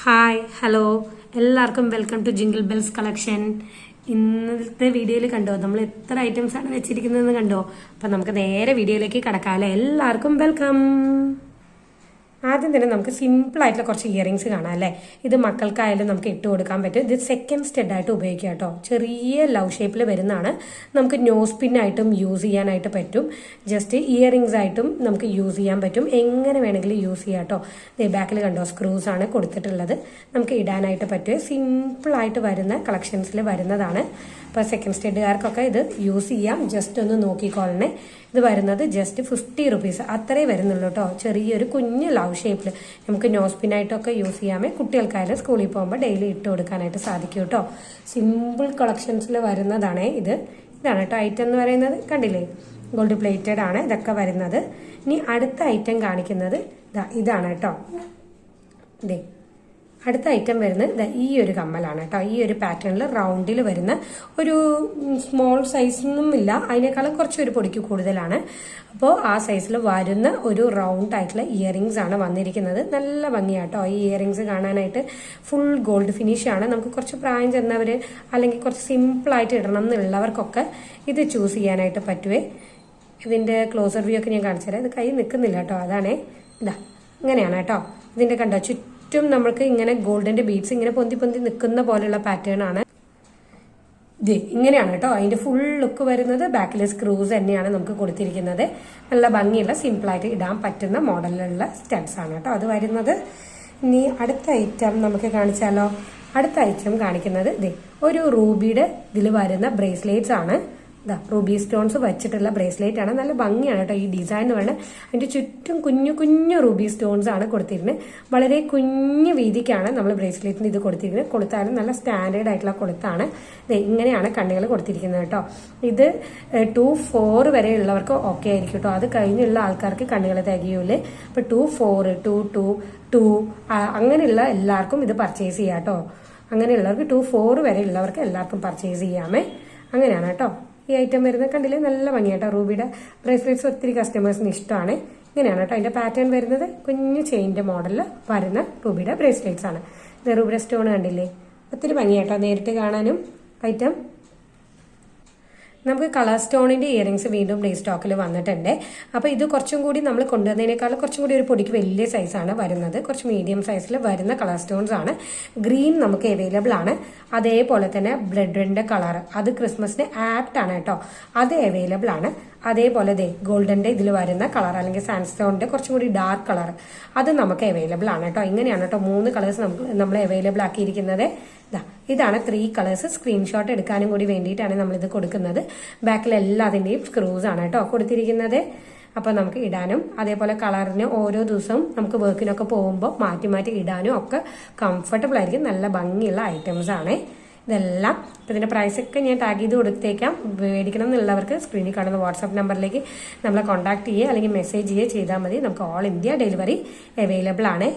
Hi hello എല്ലാവർക്കും welcome to jingle bells collection. ഇന്നത്തെ വീഡിയോയിൽ കണ്ടോ നമ്മൾ എത്ര ഐറ്റംസ് ആണ് വെച്ചിരിക്കുന്നതെന്ന് കണ്ടോ. അപ്പൊ നമുക്ക് നേരെ വീഡിയോയിലേക്ക് കടക്കാല്ലേ. എല്ലാവർക്കും വെൽക്കം. ആദ്യം തന്നെ നമുക്ക് സിമ്പിൾ ആയിട്ടുള്ള കുറച്ച് ഇയറിംഗ്സ് കാണാം അല്ലേ. ഇത് മക്കൾക്കായാലും നമുക്ക് ഇട്ട് കൊടുക്കാൻ പറ്റും. ഇത് സെക്കൻഡ് സ്റ്റെഡ് ആയിട്ട് ഉപയോഗിക്കാം കേട്ടോ. ചെറിയ ലവ് ഷേപ്പിൽ വരുന്നതാണ്. നമുക്ക് നോസ് പിന്നായിട്ടും യൂസ് ചെയ്യാനായിട്ട് പറ്റും. ജസ്റ്റ് ഇയറിംഗ്സ് ആയിട്ടും നമുക്ക് യൂസ് ചെയ്യാൻ പറ്റും. എങ്ങനെ വേണമെങ്കിലും യൂസ് ചെയ്യാം കേട്ടോ. ബാക്കിൽ കണ്ടോ സ്ക്രൂസ് ആണ് കൊടുത്തിട്ടുള്ളത്. നമുക്ക് ഇടാനായിട്ട് പറ്റും. സിമ്പിൾ ആയിട്ട് വരുന്ന കളക്ഷൻസിൽ വരുന്നതാണ്. അപ്പോൾ സെക്കൻഡ് സ്റ്റെഡുകാർക്കൊക്കെ ഇത് യൂസ് ചെയ്യാം. ജസ്റ്റ് ഒന്ന് നോക്കിക്കോളണേ. ഇത് വരുന്നത് ജസ്റ്റ് 50 റുപ്പീസ് അത്രേ വരുന്നുള്ളൂ കേട്ടോ. ചെറിയൊരു കുഞ്ഞ് ലവ് ഷേപ്പിൽ നമുക്ക് നോസ് പിന്നായിട്ടൊക്കെ യൂസ് ചെയ്യാമേ. കുട്ടികൾക്കായാലും സ്കൂളിൽ പോകുമ്പോൾ ഡെയിലി ഇട്ട് കൊടുക്കാനായിട്ട് സാധിക്കും കേട്ടോ. സിമ്പിൾ കളക്ഷൻസിൽ വരുന്നതാണേ ഇത്. ഇതാണ് കേട്ടോ ഐറ്റം എന്ന് പറയുന്നത്. കണ്ടില്ലേ, ഗോൾഡ് പ്ലേറ്റഡ് ആണ് ഇതൊക്കെ വരുന്നത്. ഇനി അടുത്ത ഐറ്റം കാണിക്കുന്നത് ഇതാണ് കേട്ടോ. ഇതേ അടുത്ത ഐറ്റം വരുന്നത് ഈ ഒരു കമ്മലാണ് കേട്ടോ. ഈ ഒരു പാറ്റേണിൽ റൗണ്ടിൽ വരുന്ന ഒരു സ്മോൾ സൈസൊന്നും ഇല്ല, അതിനേക്കാളും കുറച്ചൊരു പൊടിക്ക് കൂടുതലാണ്. അപ്പോൾ ആ സൈസിൽ വരുന്ന ഒരു റൗണ്ട് ആയിട്ടുള്ള ഇയറിംഗ്സ് ആണ് വന്നിരിക്കുന്നത്. നല്ല ഭംഗിയാട്ടോ ഈ ഇയറിംഗ്സ് കാണാനായിട്ട്. ഫുൾ ഗോൾഡ് ഫിനിഷ് ആണ്. നമുക്ക് കുറച്ച് പ്രായം ചെന്നവർ അല്ലെങ്കിൽ കുറച്ച് സിമ്പിളായിട്ട് ഇടണം എന്നുള്ളവർക്കൊക്കെ ഇത് ചൂസ് ചെയ്യാനായിട്ട് പറ്റുവേ. ഇതിന്റെ ക്ലോസർ വ്യൂ ഒക്കെ ഞാൻ കാണിച്ചു തരാം. ഇത് കൈ നിൽക്കുന്നില്ല കേട്ടോ, അതാണേ. ഇങ്ങനെയാണ് കേട്ടോ. ഇതിന്റെ കണ്ടോ ചുറ്റും നമ്മൾക്ക് ഇങ്ങനെ ഗോൾഡിന്റെ ബീഡ്സ് ഇങ്ങനെ പൊന്തി പൊന്തി നിൽക്കുന്ന പോലെയുള്ള പാറ്റേൺ ആണ്. ഇങ്ങനെയാണ് കേട്ടോ അതിന്റെ ഫുൾ ലുക്ക് വരുന്നത്. ബാക്കിലെ സ്ക്രൂസ് തന്നെയാണ് നമുക്ക് കൊടുത്തിരിക്കുന്നത്. നല്ല ഭംഗിയുള്ള സിമ്പിളായിട്ട് ഇടാൻ പറ്റുന്ന മോഡലിലുള്ള സ്റ്റഡ്സ് ആണ് കേട്ടോ അത് വരുന്നത്. ഇനി അടുത്ത ഐറ്റം നമുക്ക് കാണിച്ചാലോ. അടുത്ത ഐറ്റം കാണിക്കുന്നത് ഒരു റൂബിയുടെ ഇതിൽ വരുന്ന ബ്രേസ്ലെറ്റ്സ് ആണ്. റൂബി സ്റ്റോൺസ് വെച്ചിട്ടുള്ള ബ്രേസ്ലെറ്റ് ആണ്. നല്ല ഭംഗിയാണ് കേട്ടോ ഈ ഡിസൈൻ എന്ന് പറയുന്നത്. അതിന്റെ ചുറ്റും കുഞ്ഞു കുഞ്ഞു റൂബി സ്റ്റോൺസ് ആണ് കൊടുത്തിരുന്നത്. വളരെ കുഞ്ഞു വീതിക്കാണ് നമ്മൾ ബ്രേസ്ലെറ്റിന് ഇത് കൊടുത്തിരിക്കുന്നത്. കൊളുത്താലും നല്ല സ്റ്റാൻഡേർഡ് ആയിട്ടുള്ള കൊളുത്താണ്. ഇങ്ങനെയാണ് കണ്ണികൾ കൊടുത്തിരിക്കുന്നത് കേട്ടോ. ഇത് 2-4 വരെ ഉള്ളവർക്ക് ഓക്കെ ആയിരിക്കും കേട്ടോ. അത് കഴിഞ്ഞുള്ള ആൾക്കാർക്ക് കണ്ണികൾ തികയൂലേ. അപ്പൊ 2-4, 2-2 അങ്ങനെയുള്ള എല്ലാവർക്കും ഇത് പർച്ചേസ് ചെയ്യാം കേട്ടോ. അങ്ങനെയുള്ളവർക്ക് 2-4 വരെ ഉള്ളവർക്ക് എല്ലാവർക്കും പർച്ചേസ് ചെയ്യാമേ. അങ്ങനെയാണ് കേട്ടോ ഈ ഐറ്റം വരുന്നത്. കണ്ടില്ലേ, നല്ല ഭംഗിയാട്ടോ. റൂബിയുടെ ബ്രേസ്ലെറ്റ്സ് ഒത്തിരി കസ്റ്റമേഴ്സിന് ഇഷ്ടമാണ്. ഇങ്ങനെയാണ് കേട്ടോ അതിന്റെ പാറ്റേൺ വരുന്നത്. കുഞ്ഞു ചെയിന്റെ മോഡലിൽ വരുന്ന റൂബിയുടെ ബ്രേസ്ലെറ്റ്സ് ആണ്. ഇത് റൂബിയുടെ സ്റ്റോൺ കണ്ടില്ലേ, ഒത്തിരി ഭംഗിയാട്ടോ നേരിട്ട് കാണാനും ഐറ്റം. നമുക്ക് കളർ സ്റ്റോണിന്റെ ഇയറിംഗ്സ് വീണ്ടും സ്റ്റോക്കിൽ വന്നിട്ടുണ്ട്. അപ്പൊ ഇത് കുറച്ചും കൂടി നമ്മൾ കൊണ്ടുവന്നതിനേക്കാളും കുറച്ചും കൂടി ഒരു പൊടിക്ക് വലിയ സൈസാണ് വരുന്നത്. കുറച്ച് മീഡിയം സൈസിൽ വരുന്ന കളർ സ്റ്റോൺസ് ആണ്. ഗ്രീൻ നമുക്ക് അവൈലബിൾ ആണ്. അതേപോലെ തന്നെ ബ്ലഡ് റെഡിന്റെ കളർ അത് ക്രിസ്മസിന് ആപ്റ്റ് ആണ് കേട്ടോ. അത് അവൈലബിൾ ആണ്. അതേപോലെ ഗോൾഡന്റെ ഇതിൽ വരുന്ന കളർ അല്ലെങ്കിൽ സാൻഡ്സ്റ്റോണിന്റെ കുറച്ചും കൂടി ഡാർക്ക് കളർ അത് നമുക്ക് അവൈലബിൾ ആണ് കേട്ടോ. ഇങ്ങനെയാണ് കേട്ടോ 3 കളേഴ്സ് നമ്മൾ അവൈലബിൾ ആക്കിയിരിക്കുന്നത്. ഇതാണ് 3 കളേഴ്സ്. സ്ക്രീൻഷോട്ട് എടുക്കാനും കൂടി വേണ്ടിയിട്ടാണ് നമ്മൾ ഇത് കൊടുക്കുന്നത്. ബാക്കിൽ എല്ലാതിന്റെയും സ്ക്രൂസ് ആണ് കേട്ടോ കൊടുത്തിരിക്കുന്നത്. അപ്പൊ നമുക്ക് ഇടാനും അതേപോലെ കളറിന് ഓരോ ദിവസവും നമുക്ക് വർക്കിനൊക്കെ പോകുമ്പോൾ മാറ്റി മാറ്റി ഇടാനും ഒക്കെ കംഫർട്ടബിൾ ആയിരിക്കും. നല്ല ഭംഗിയുള്ള ഐറ്റംസ് ആണ് ഇതെല്ലാം. ഇപ്പൊ ഇതിന്റെ പ്രൈസ് ഒക്കെ ഞാൻ ടാഗ് ചെയ്ത് കൊടുത്തേക്കാം. മേടിക്കണം എന്നുള്ളവർക്ക് സ്ക്രീനിൽ കാണുന്ന വാട്സാപ്പ് നമ്പറിലേക്ക് നമ്മളെ കോൺടാക്ട് ചെയ്യുക അല്ലെങ്കിൽ മെസ്സേജ് ചെയ്യുക ചെയ്താൽ മതി. നമുക്ക് ഓൾ ഇന്ത്യ ഡെലിവറി അവൈലബിൾ ആണ്.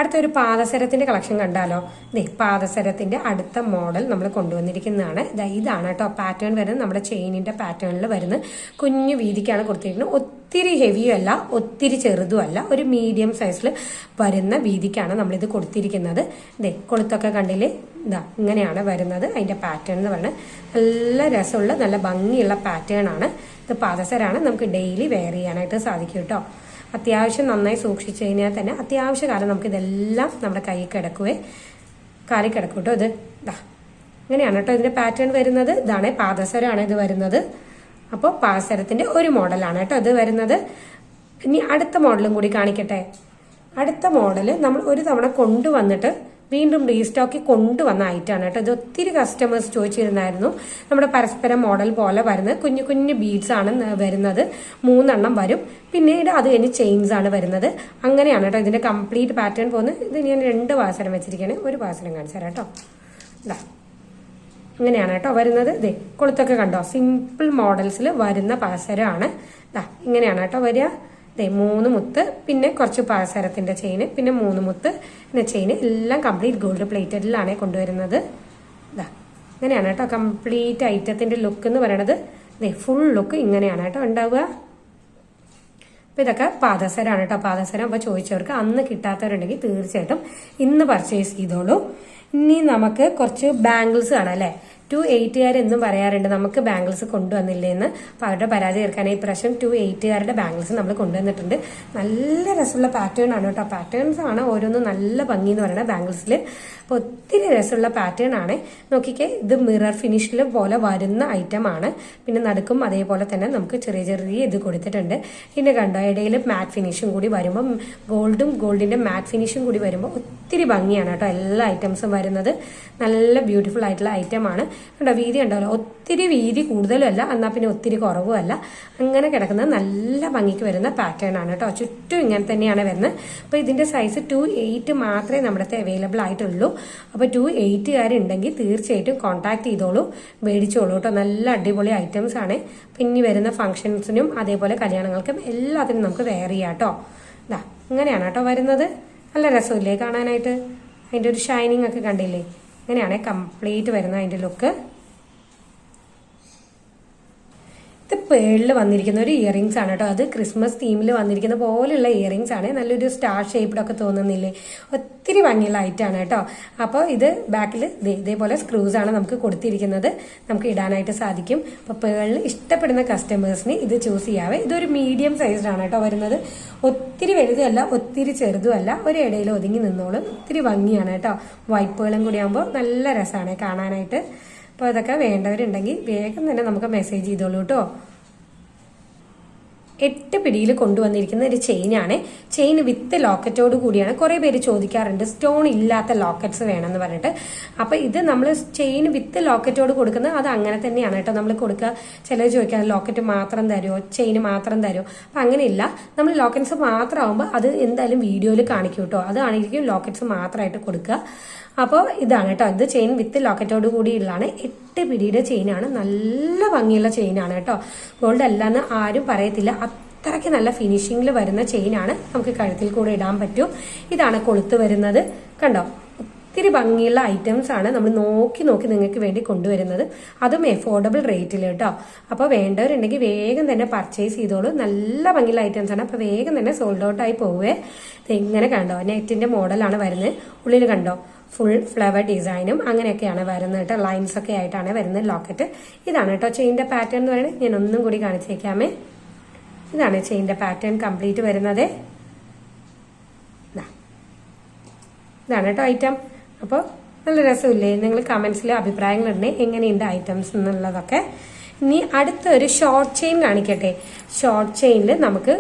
അടുത്തൊരു പാദസരത്തിന്റെ കളക്ഷൻ കണ്ടാലോ. പാദസരത്തിന്റെ അടുത്ത മോഡൽ നമ്മൾ കൊണ്ടുവന്നിരിക്കുന്നതാണ്. ഇതാണ് കേട്ടോ പാറ്റേൺ വരുന്നത്. നമ്മുടെ ചെയിനിന്റെ പാറ്റേണിൽ വരുന്ന കുഞ്ഞു വീതിക്കാണ് കൊടുത്തിരിക്കുന്നത്. ഒത്തിരി ഹെവിയും അല്ല ഒത്തിരി ചെറുതും അല്ല, ഒരു മീഡിയം സൈസിൽ വരുന്ന വീതിക്കാണ് നമ്മളിത് കൊടുത്തിരിക്കുന്നത്. കൊളുത്തൊക്കെ കണ്ടില്ലേ, ഇങ്ങനെയാണ് വരുന്നത് അതിന്റെ പാറ്റേൺ എന്ന് പറയുന്നത്. നല്ല രസമുള്ള നല്ല ഭംഗിയുള്ള പാറ്റേൺ ആണ്. ഇത് പാദസരാണ്. നമുക്ക് ഡെയിലി വെയർ ചെയ്യാനായിട്ട് സാധിക്കും കേട്ടോ. അത്യാവശ്യം നന്നായി സൂക്ഷിച്ചു കഴിഞ്ഞാൽ തന്നെ അത്യാവശ്യ കാലം നമുക്ക് ഇതെല്ലാം നമ്മുടെ കൈ കിടക്കുവേ കാലി കിടക്കും കേട്ടോ. ഇത് ഇങ്ങനെയാണ് കേട്ടോ ഇതിന്റെ പാറ്റേൺ വരുന്നത്. ഇതാണ് പാദസരമാണ് ഇത് വരുന്നത്. അപ്പോൾ പാദസരത്തിന്റെ ഒരു മോഡലാണ് കേട്ടോ ഇത് വരുന്നത്. ഇനി അടുത്ത മോഡലും കൂടി കാണിക്കട്ടെ. അടുത്ത മോഡല് നമ്മൾ ഒരു തവണ കൊണ്ടുവന്നിട്ട് വീണ്ടും റീസ്റ്റോക്കി കൊണ്ടുവന്ന ഐറ്റാണ് കേട്ടോ. ഇത് ഒത്തിരി കസ്റ്റമേഴ്സ് ചോദിച്ചിരുന്നായിരുന്നു. നമ്മുടെ പരസ്പരം മോഡൽ പോലെ വരുന്നത് കുഞ്ഞു കുഞ്ഞു ബീഡ്സ് ആണ് വരുന്നത്. 3 എണ്ണം വരും. പിന്നീട് അത് കഴിഞ്ഞ് ചെയിൻസ് ആണ് വരുന്നത്. അങ്ങനെയാണ് കേട്ടോ ഇതിന്റെ കംപ്ലീറ്റ് പാറ്റേൺ പോകുന്നത്. ഇത് ഞാൻ 2 പാദസരം വെച്ചിരിക്കുകയാണ്. ഒരു പാദസരം കാണിച്ചു തരാം കേട്ടോ. ഇങ്ങനെയാണ് കേട്ടോ വരുന്നത്. കൊളുത്തൊക്കെ കണ്ടോ സിമ്പിൾ മോഡൽസിൽ വരുന്ന പാദസരമാണ്. ഇങ്ങനെയാണ് കേട്ടോ വരിക. 3 മുത്ത് പിന്നെ കുറച്ച് പാദസരത്തിന്റെ ചെയിന് പിന്നെ 3 മുത്ത് പിന്നെ ചെയിന് എല്ലാം കംപ്ലീറ്റ് ഗോൾഡ് പ്ലേറ്റഡിലാണ് കൊണ്ടുവരുന്നത്. ഇങ്ങനെയാണ് കേട്ടോ കംപ്ലീറ്റ് ഐറ്റത്തിന്റെ ലുക്ക് എന്ന് പറയുന്നത്. ഫുൾ ലുക്ക് ഇങ്ങനെയാണ് കേട്ടോ ഉണ്ടാവുക. അപ്പോൾ ഇതൊക്കെ പാദസരമാണ് കേട്ടോ. പാദസരം അപ്പോൾ ചോദിച്ചവർക്ക് അന്ന് കിട്ടാത്തവരുണ്ടെങ്കിൽ തീർച്ചയായിട്ടും ഇന്ന് പർച്ചേസ് ചെയ്തോളൂ. ഇനി നമുക്ക് കുറച്ച് ബാംഗിൾസ് കാണാം അല്ലേ. 280 എന്നും പറയാറുണ്ട് നമുക്ക് ബാംഗിൾസ് കൊണ്ടുവന്നില്ലേന്ന്. അപ്പോൾ അവരുടെ പരാതി തീർക്കാനായി ഇപ്രാവശ്യം 280 ബാംഗിൾസ് നമ്മൾ കൊണ്ടുവന്നിട്ടുണ്ട്. നല്ല രസമുള്ള പാറ്റേൺ ആണ് കേട്ടോ. പാറ്റേൺസ് ആണ് ഓരോന്നും നല്ല ഭംഗി എന്ന് പറയുന്നത് ബാംഗിൾസിൽ. അപ്പോൾ ഒത്തിരി രസമുള്ള പാറ്റേൺ ആണ്. നോക്കിക്കേ, ഇത് മിറർ ഫിനിഷിൽ പോലെ വരുന്ന ഐറ്റം ആണ്. പിന്നെ നടുക്കും അതേപോലെ തന്നെ നമുക്ക് ചെറിയ ചെറിയ ഇത് കൊടുത്തിട്ടുണ്ട്. പിന്നെ കണ്ടോ, ഇടയിൽ മാറ്റ് ഫിനിഷും കൂടി വരുമ്പോൾ ഗോൾഡിന്റെ മാറ്റ് ഫിനിഷും കൂടി വരുമ്പോൾ ഒത്തിരി ഭംഗിയാണ് കേട്ടോ എല്ലാ ഐറ്റംസും വരുന്നത്. നല്ല ബ്യൂട്ടിഫുൾ ആയിട്ടുള്ള ഐറ്റം ആണ് കണ്ടോ. വീതി ഉണ്ടാവില്ല, ഒത്തിരി വീതി കൂടുതലും അല്ല, എന്നാൽ പിന്നെ ഒത്തിരി കുറവും അല്ല. അങ്ങനെ കിടക്കുന്ന നല്ല ഭംഗിക്ക് വരുന്ന പാറ്റേൺ ആണ് കേട്ടോ. ചുറ്റും ഇങ്ങനെ തന്നെയാണ് വരുന്നത്. അപ്പോൾ ഇതിന്റെ സൈസ് 280 മാത്രമേ നമ്മുടെ അവൈലബിൾ ആയിട്ടുള്ളൂ. അപ്പോൾ 280 ഉണ്ടെങ്കിൽ തീർച്ചയായിട്ടും കോൺടാക്ട് ചെയ്തോളൂ, മേടിച്ചോളൂ കേട്ടോ. നല്ല അടിപൊളി ഐറ്റംസ് ആണ്. പിന്നെ വരുന്ന ഫംഗ്ഷൻസിനും അതേപോലെ കല്യാണങ്ങൾക്കും എല്ലാത്തിനും നമുക്ക് വെയർ ചെയ്യാം കേട്ടോ. ഇതാ ഇങ്ങനെയാണ് കേട്ടോ വരുന്നത്. നല്ല രസമില്ലേ കാണാനായിട്ട്. അതിൻ്റെ ഒരു ഷൈനിങ് ഒക്കെ കണ്ടില്ലേ. ഇങ്ങനെയാണ് കംപ്ലീറ്റ് വരുന്നത് അതിൻ്റെ ലുക്ക്. ഇത് പേളിൽ വന്നിരിക്കുന്ന ഒരു ഇയറിങ്സ് ആണ് കേട്ടോ. അത് ക്രിസ്മസ് തീമിൽ വന്നിരിക്കുന്ന പോലെയുള്ള ഇയറിങ്സ് ആണ്. നല്ലൊരു സ്റ്റാർ ഷേപ്പിലൊക്കെ തോന്നുന്നില്ലേ. ഒത്തിരി ഭംഗിയുള്ള ഐറ്റാണ് കേട്ടോ. അപ്പോൾ ഇത് ബാക്കിൽ ഇതേപോലെ സ്ക്രൂസ് ആണ് നമുക്ക് കൊടുത്തിരിക്കുന്നത്. നമുക്ക് ഇടാനായിട്ട് സാധിക്കും. അപ്പോൾ പേളിൽ ഇഷ്ടപ്പെടുന്ന കസ്റ്റമേഴ്സിന് ഇത് ചൂസ് ചെയ്യാവേ. ഇതൊരു മീഡിയം സൈസ്ഡാണ് കേട്ടോ വരുന്നത്. ഒത്തിരി വലുതുമല്ല ഒത്തിരി ചെറുതുമല്ല, ഒരു ഇടയിൽ ഒതുങ്ങി നിന്നോളും. ഒത്തിരി ഭംഗിയാണ് കേട്ടോ. വൈറ്റ് പേളും കൂടി ആകുമ്പോൾ നല്ല രസമാണ് കാണാനായിട്ട്. അപ്പോൾ അതൊക്കെ വേണ്ടവരുണ്ടെങ്കിൽ വേഗം തന്നെ നമുക്ക് മെസ്സേജ് ചെയ്തോളൂ കേട്ടോ. 8 പിടിയിൽ കൊണ്ടുവന്നിരിക്കുന്ന ഒരു ചെയിനാണ്. ചെയിൻ വിത്ത് ലോക്കറ്റോട് കൂടിയാണ്. കുറെ പേര് ചോദിക്കാറുണ്ട് സ്റ്റോൺ ഇല്ലാത്ത ലോക്കറ്റ്സ് വേണമെന്ന് പറഞ്ഞിട്ട്. അപ്പൊ ഇത് നമ്മൾ ചെയിൻ വിത്ത് ലോക്കറ്റോട് കൊടുക്കുന്നത് അത് അങ്ങനെ തന്നെയാണ് കേട്ടോ നമ്മൾ കൊടുക്കുക. ചിലർ ചോദിക്കാൻ ലോക്കറ്റ് മാത്രം തരുമോ, ചെയിൻ മാത്രം തരുമോ. അപ്പൊ അങ്ങനെയില്ല, നമ്മൾ ലോക്കറ്റ്സ് മാത്രമാകുമ്പോൾ അത് എന്തായാലും വീഡിയോയിൽ കാണിക്കും കേട്ടോ. അതാണെങ്കിലും ലോക്കറ്റ്സ് മാത്രമായിട്ട് കൊടുക്കുക. അപ്പോൾ ഇതാണ് കേട്ടോ, ഇത് ചെയിൻ വിത്ത് ലോക്കറ്റോട് കൂടിയുള്ളതാണ്. 8 പിടിയുടെ ചെയിനാണ്. നല്ല ഭംഗിയുള്ള ചെയിനാണ് കേട്ടോ. ഗോൾഡ് അല്ലാന്ന് ആരും പറയത്തില്ല. അത്രയ്ക്ക് നല്ല ഫിനിഷിങ്ങിൽ വരുന്ന ചെയിനാണ്. നമുക്ക് കഴുത്തിൽ കൂടെ ഇടാൻ പറ്റും. ഇതാണ് കൊളുത്ത് വരുന്നത് കണ്ടോ. ഒത്തിരി ഭംഗിയുള്ള ഐറ്റംസ് ആണ് നമ്മൾ നോക്കി നോക്കി നിങ്ങൾക്ക് വേണ്ടി കൊണ്ടുവരുന്നത്. അതും എഫോർഡബിൾ റേറ്റിൽ കേട്ടോ. അപ്പോൾ വേണ്ടവരുണ്ടെങ്കിൽ വേഗം തന്നെ പർച്ചേസ് ചെയ്തോളൂ. നല്ല ഭംഗിയുള്ള ഐറ്റംസ് ആണ്. അപ്പോൾ വേഗം തന്നെ സോൾഡ് ഔട്ട് ആയി പോവേ. ഇങ്ങനെ കണ്ടോ, നെറ്റിന്റെ മോഡലാണ് വരുന്നത്. ഉള്ളിൽ കണ്ടോ ഫുൾ ഫ്ലവർ ഡിസൈനും അങ്ങനെയൊക്കെയാണ് വരുന്നത് കേട്ടോ. ലൈൻസ് ഒക്കെ ആയിട്ടാണ് വരുന്നത് ലോക്കറ്റ്. ഇതാണ് കേട്ടോ ചെയിൻ്റെ പാറ്റേൺ എന്ന് പറയുന്നത്. ഞാൻ ഒന്നും കൂടി കാണിച്ചേക്കാമേ. ഇതാണ് ചെയിൻ്റെ പാറ്റേൺ കംപ്ലീറ്റ് വരുന്നത്. ഇതാണ് കേട്ടോ ഐറ്റം. അപ്പോൾ നല്ല രസമില്ലേ. നിങ്ങൾ കമന്റ്സിൽ അഭിപ്രായങ്ങളുണ്ട് എങ്ങനെയുണ്ട് ഐറ്റംസ് എന്നുള്ളതൊക്കെ. ഇനി അടുത്ത ഒരു ഷോർട്ട് ചെയിൻ കാണിക്കട്ടെ. ഷോർട്ട് ചെയിനിൽ നമുക്ക്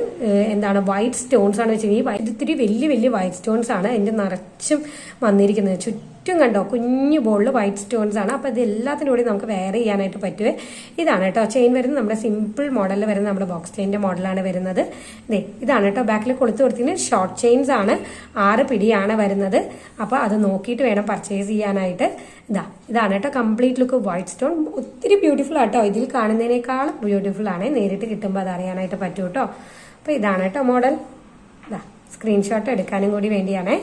എന്താണ് വൈറ്റ് സ്റ്റോൺസ് ആണ് വെച്ചിട്ടുണ്ടെങ്കിൽ ഇത്തിരി വലിയ വലിയ വൈറ്റ് സ്റ്റോൺസ് ആണ് അതിന്റെ നിറച്ചും വന്നിരിക്കുന്നത്. ചുറ്റും കണ്ടോ കുഞ്ഞു ബോളിൽ വൈറ്റ് സ്റ്റോൺസ് ആണ്. അപ്പോൾ ഇത് എല്ലാത്തിനും കൂടി നമുക്ക് വെയർ ചെയ്യാനായിട്ട് പറ്റുവേ. ഇതാണ് കേട്ടോ ചെയിൻ വരുന്നത്. നമ്മുടെ സിമ്പിൾ മോഡലിൽ വരുന്ന നമ്മുടെ ബോക്സ് ചെയിൻ്റെ മോഡലാണ് വരുന്നത്. ഇതാണ് കേട്ടോ ബാക്കിൽ കൊളുത്ത് കൊടുത്തിന് ഷോർട്ട് ചെയിൻസ് ആണ്. 6 പിടിയാണ് വരുന്നത്. അപ്പോൾ അത് നോക്കിയിട്ട് വേണം പർച്ചേസ് ചെയ്യാനായിട്ട്. ഇതാണ് കേട്ടോ കംപ്ലീറ്റ് ലുക്ക് വൈറ്റ് സ്റ്റോൺ. ഒത്തിരി ബ്യൂട്ടിഫുൾ ആട്ടോ. ഇതിൽ കാണുന്നതിനേക്കാളും ബ്യൂട്ടിഫുൾ ആണ്. നേരിട്ട് കിട്ടുമ്പോൾ അത് അറിയാനായിട്ട് പറ്റും കേട്ടോ. അപ്പോൾ ഇതാണ് കേട്ടോ മോഡൽ. സ്ക്രീൻഷോട്ട് എടുക്കാനും കൂടി വേണ്ടിയാണേ.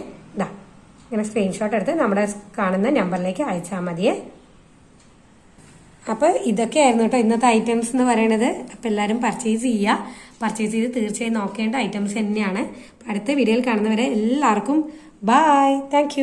ഇങ്ങനെ സ്ക്രീൻഷോട്ട് എടുത്ത് നമ്മുടെ കാണുന്ന നമ്പറിലേക്ക് അയച്ചാൽ മതിയേ. അപ്പോൾ ഇതൊക്കെയായിരുന്നു കേട്ടോ ഇന്നത്തെ ഐറ്റംസ് എന്ന് പറയുന്നത്. അപ്പോൾ എല്ലാവരും പർച്ചേസ് ചെയ്യുക. പർച്ചേസ് ചെയ്ത് തീർച്ചയായും നോക്കേണ്ട ഐറ്റംസ് തന്നെയാണ്. അടുത്ത വീഡിയോയിൽ കാണുന്നവരെ എല്ലാവർക്കും ബൈ. താങ്ക്